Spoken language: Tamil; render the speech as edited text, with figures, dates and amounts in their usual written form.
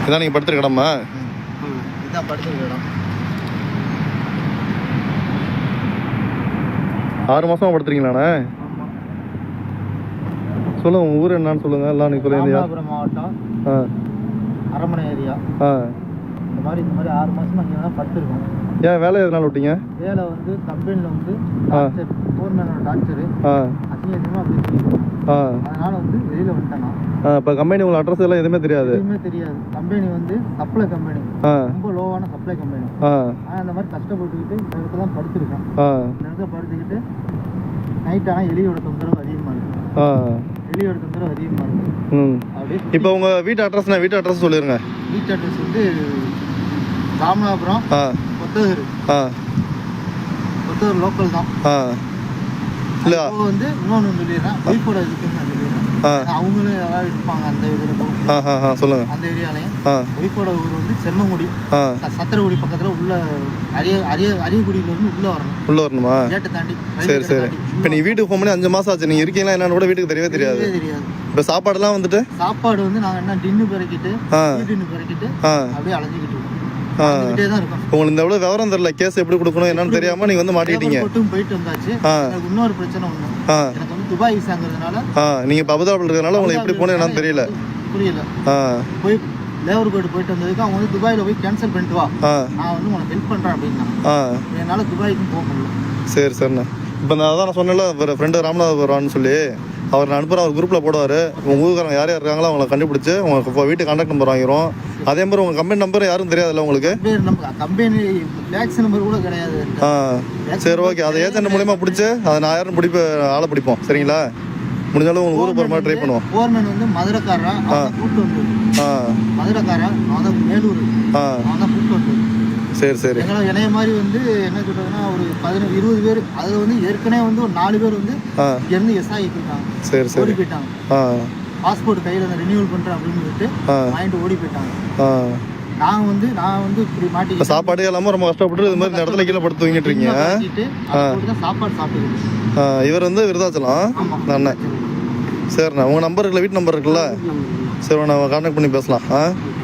இதான் நீங்கள் படுத்துருக்க இடமா? இதுதான் படுத்துருக்க இடம். 6 மாதமாக படுத்துறீங்களாண்ணே? சொல்லுங்கள், உங்கள் ஊர் என்னன்னு சொல்லுங்கள். எல்லாம் நீங்கள் சொல்லுங்க. ராமநாதபுரம் மாவட்டம், அரமனை ஏரியா. இந்த மாதிரி 6 மாதமாக இங்கே தான் படுத்துருக்கோம். ஏன் வேலை எதனால விட்டீங்க? வேலை வந்து கம்பெனியில் வந்து டார்ச்சர், ஃபோர்மேனோட டார்ச்சரு அதிகமாக பேசிக்கிட்டு, அதனால் வந்து வெளியில் வந்துட்டேன் நான். இப்போ கம்பெனி உங்களுக்கு அட்ரஸ் எல்லாம் எதுவுமே தெரியாது? எதுவுமே தெரியாது. கம்பெனி வந்து சப்ளை கம்பெனி, ரொம்ப லோவான சப்ளை கம்பெனி. ஆனால் இந்த மாதிரி கஷ்டப்பட்டுக்கிட்டு இந்த இடத்துல தான் படுத்துருக்கேன். இந்த இடத்துல படுத்துக்கிட்டு நைட் ஆனால் எலியோட தொந்தரவு அதிகமாக இருக்குது. எலியோட தொந்தரவு அதிகமாக இருக்குது. அப்படியே இப்போ உங்கள் வீட்டு அட்ரஸ்ண்ணா, வீட்டு அட்ரஸ் சொல்லிடுங்க. வீட்டு அட்ரஸ் வந்து ராமநாதபுரம், கொத்தகர். கொத்தகர் லோக்கல் தான். இல்லை வந்து இன்னொன்று சொல்லிடுறேன், ஒய்ஃபோட இதுக்குன்னு நான் சொல்லிடுறேன். அவங்களும் யாராவது இருப்பாங்க அந்த இதில். சொல்லுங்க. அந்த ஏரியாலையும் ஒய்ஃபோட ஊர் வந்து செம்மங்குடி, சத்திரகுடி பக்கத்தில் உள்ள அரியக்குடியிலேருந்து உள்ளே வரணுமா? கேட்டை தாண்டி. சரி சரி. இப்போ நீ வீட்டுக்கு ஃபோன் பண்ணி 5 மாதம் ஆச்சு, நீங்கள் இருக்கீங்களா என்னன்னு கூட வீட்டுக்கு தெரியவே தெரியாது. இப்போ சாப்பாடுலாம் வந்துட்டு சாப்பாடு வந்து நாங்கள் என்ன டின்னு பிறக்கிட்டு அப்படியே அலைஞ்சிக்கிட்டு இருக்கோம். உங்களுக்கு இந்த எவ்வளவு விவரம் தெரியல, கேஸ் எப்படி கொடுக்கணும் என்னன்னு தெரியாம நீங்க வந்து மாட்டிட்டீங்க. போயிட்டு வந்தாச்சு. இன்னொரு பிரச்சனை ஒண்ணு, எனக்கு வந்து துபாய் விசாங்கிறதுனால நீங்க அபுதாபில இருக்கறனால உங்களுக்கு எப்படி போகணும் என்னன்னு தெரியல. புரியல. போய் லேபர் கோர்ட் போயிட்டு வந்ததுக்கு அவங்க வந்து துபாயில போய் கேன்சல் பண்ணிட்டு வா, நான் வந்து உனக்கு ஹெல்ப் பண்றேன் அப்படின்னா என்னால துபாய்க்கும் போக முடியல. சரி சரிண்ணா. இப்போ நான் சொன்னேன்ல, ஒரு ஃப்ரெண்டு ராமநாதபுரம்னு சொல்லி, அவர் நான் அனுப்புகிறேன், அவர் குரூப்பில் போடுவார். உங்கள் ஊருக்காரங்க யார் யார் இருக்காங்களோ அவங்கள கண்டுபிடிச்சி உங்களுக்கு வீட்டு கான்டாக்ட் நம்பர் வாங்கிடும். அதே மாதிரி உங்கள் கம்பெனி நம்பர் யாரும் தெரியாதுல்ல உங்களுக்கு? கம்பெனி டேக்ஸ் நம்பர் கூட கிடையாது. சரி ஓகே, அதை ஏஜென்ட் மூலியமா பிடிச்சி அதை நான் யாரும் ஆளை பிடிப்போம். சரிங்களா? முடிஞ்சாலும் உங்கள் ஊருக்கு போகிற மாதிரி ட்ரை பண்ணுவோம். ஃபோர்மேன் வந்து மதுரைக்காரா, கூப்பிட்டு வந்து மதுரைக்காரா, அவன் தான் மேலூர், அவன் தான் கூப்பிட்டு வந்து. சரி சரி. என்னைய மாதிரி வந்து என்ன சொல்றதுன்னா ஒரு 15-20 பேர், அதில் வந்து ஏற்கனவே வந்து ஒரு 4 பேர் வந்து இங்கேருந்து எஸ்ஐ போயிட்டாங்க. சரி சரி. ஓடி போயிட்டாங்க. பாஸ்போர்ட் கையில் அந்த ரினியூவல் பண்ணுறேன் அப்படின்னு சொல்லிட்டு வாங்கிட்டு ஓடி போயிட்டாங்க. நான் வந்து இப்படி மாட்டி சாப்பாடு எல்லாமே ரொம்ப கஷ்டப்பட்டு இது மாதிரி இந்த இடத்துல கீழே படுத்து தூங்கிட்டு இருக்கீங்க. சாப்பாடு சாப்பிட்டு இவர் வந்து விருதாச்சலம் அண்ணன். சரிண்ணா, உங்கள் நம்பர் இருக்குல்ல, வீட்டு நம்பர் இருக்குல்ல? சரி, நான் கான்டாக்ட் பண்ணி பேசலாம்.